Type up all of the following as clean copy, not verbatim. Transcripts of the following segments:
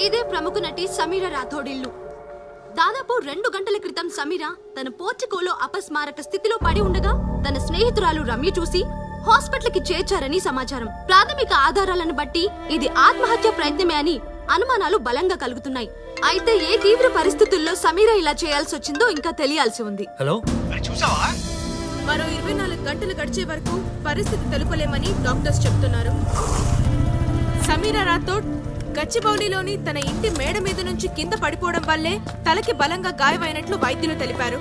ఇదే ప్రముఖ నటి సమీరా రాథోడ్ ఇల్లు. దాదాపు 2 గంటల క్రితం సమీరా తన పోర్టికోలో అపస్మారక స్థితిలో పడి ఉండగా తన స్నేహితురాలు రమ్య చూసి హాస్పిటల్ కి చేర్చారని సమాచారం. ప్రాథమిక ఆధారాలను బట్టి ఇది ఆత్మహత్య ప్రయత్నమే అని అనుమానాలు బలంగా కలుగుతున్నాయి. అయితే ఏ తీవ్ర పరిస్థితుల్లో సమీరా ఇలా చేయాల్సి వచ్చిందో ఇంకా తెలియాల్సి ఉంది. హలో, చూసావా? మరో 24 గంటలు గడిచే వరకు పరిస్థితి తెలుపలేమని డాక్టర్స్ చెప్తున్నారు. సమీరా రాథోడ్ గచ్చిబౌలిలోని తన ఇంటి మేడ మీద నుంచి కింద పడిపోవడం వల్లే తలకి బలంగా గాయమైనట్లు వైద్యులు తెలిపారు.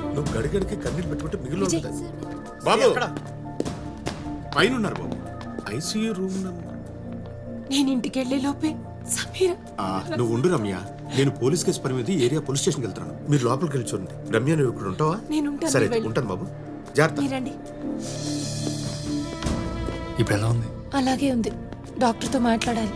నేను ఇంటికి వెళ్లే లోపే సమీరా. నువ్వు ఉండు రమ్య, నేను పోలీస్ కేసు పని మీద ఏరియా పోలీస్ స్టేషన్కి వెళ్తాను. మీరు లోపలికి వెళ్ళి చూడండి. రమ్య, నువ్వు ఇక్కడ ఉంటావా? సరే, ఉంటాను బాబు. మీరండి. ఇప్పుడు ఎలా ఉంది? అలాగే ఉంది. డాక్టర్తో మాట్లాడాలి.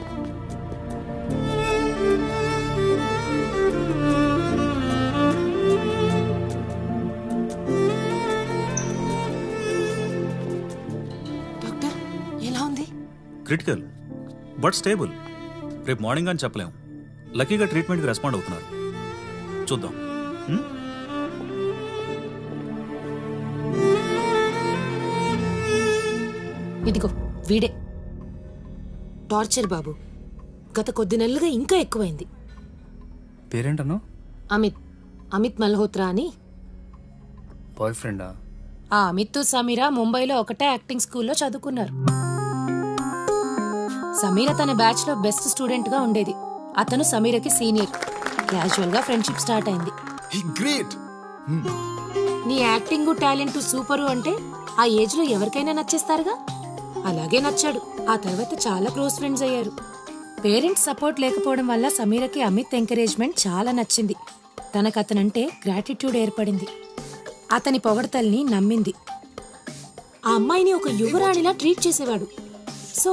డాక్టర్, ఎలా ఉంది? Critical but stable. రేపు మార్నింగ్ అని చెప్పలేం. లక్కీగా ట్రీట్మెంట్కి రెస్పాండ్ అవుతున్నారు. చూద్దాం. ఇదిగో వీడే. టార్చర్ బాబు. గత కొద్ది నెలలుగా ఇంకా ఎక్కువైంది. పేరేంటను? అమిత్ మల్హోత్రా అని. బాయ్ ఫ్రెండా? ఆ అమిత్ సమీరా ముంబైలో ఒకటే యాక్టింగ్ స్కూల్లో చదువుకున్నారు. సమీర తన బ్యాచ్ లో బెస్ట్ స్టూడెంట్ గా ఉండేది. అతను సమీరకి సీనియర్. క్యాజువల్ గా ఫ్రెండ్షిప్ స్టార్ట్ అయింది. నీ యాక్టింగ్ టాలెంట్ సూపరు అంటే ఆ ఏజ్ లో ఎవరికైనా నచ్చేస్తారుగా. అలాగే నచ్చాడు. ఆ తర్వాత చాలా క్లోజ్ ఫ్రెండ్స్ అయ్యారు. పేరెంట్స్ సపోర్ట్ లేకపోవడం వల్ల సమీరకి అమిత్ ఎంకరేజ్మెంట్ చాలా నచ్చింది. తనకు అతనంటే గ్రాటిట్యూడ్ ఏర్పడింది. అతని పొగడతల్ని నమ్మింది. ఆ అమ్మాయిని ఒక యువరాణిలా ట్రీట్ చేసేవాడు. సో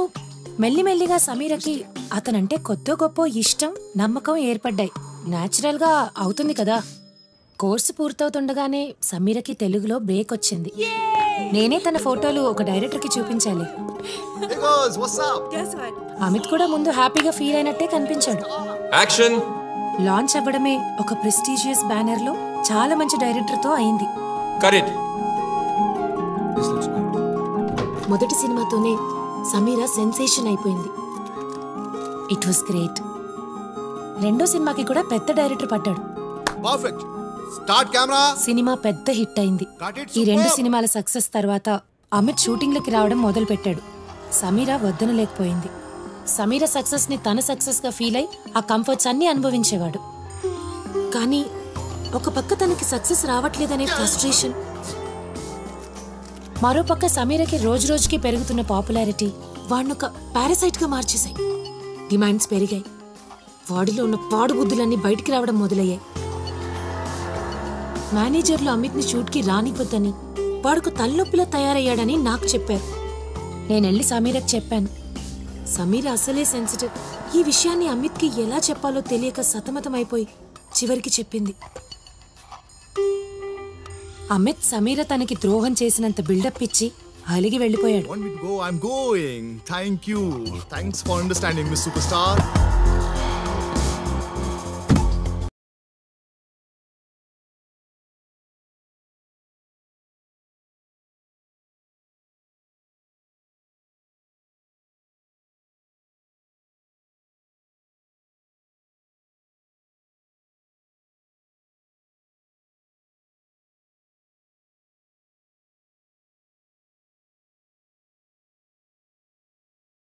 మెల్లిమెల్లిగా సమీరకి అతనంటే కొద్దో గొప్ప ఇష్టం, నమ్మకం ఏర్పడ్డాయి. న్యాచురల్ గా అవుతుంది కదా. కోర్సు పూర్తవుతుండగానే సమీరకి తెలుగులో బ్రేక్ వచ్చింది. నేనే తన ఫోటోలు ఒక డైరెక్టర్ కి చూపించాలి. అమిత్ కూడా ముందు హ్యాపీగా ఫీల్ అయినట్టే కనిపించాడు. లాంచ్ అవ్వడమే ఒక ప్రెస్టీజియస్ బ్యానర్ లో చాలా మంచి డైరెక్టర్ తో అయింది. మొదటి సినిమాతోనే సమీరా సెన్సేషన్ అయిపోయింది. It was great. రెండో సినిమాకి కూడా పెద్ద డైరెక్టర్ పట్టాడు. సినిమా పెద్ద హిట్ అయింది. ఈ 2 సినిమాల సక్సెస్ తర్వాత అమిత్ షూటింగ్లకి రావడం మొదలు పెట్టాడు. సమీరా వద్దనలేకపోయింది. సమీరా సక్సెస్ ని తన సక్సెస్ గా ఫీల్ అయి ఆ కంఫర్ట్స్ అన్ని అనుభవించేవాడు. కానీ ఒక పక్క తనకి సక్సెస్ రావట్లేదనే ఫ్రస్ట్రేషన్, మరో పక్క సమీరకి రోజు రోజుకి పెరుగుతున్న పాపులారిటీ వాడినొక పారాసైట్ గా మార్చేశాయి. డిమాండ్స్ పెరిగాయి. వాడిలో ఉన్న పాడు బుద్ధులన్నీ బయటికి రావడం మొదలయ్యాయి. మేనేజర్లు అమిత్ ని షూట్ కి రానివ్వద్దని, వాడుకు తలనొప్పిలా తయారయ్యాడని నాకు చెప్పారు. నేనెళ్ళి సమీరకి చెప్పాను. సమీర అసలే సెన్సిటివ్. ఈ విషయాన్ని అమిత్ కి ఎలా చెప్పాలో తెలియక సతమతమైపోయి చివరికి చెప్పింది. అమిత్ సమీర తనకి ద్రోహం చేసినంత బిల్డప్ ఇచ్చి అలిగి వెళ్ళిపోయాడు. Want me to go? I'm going. Thank you. Thanks for understanding, Miss Superstar.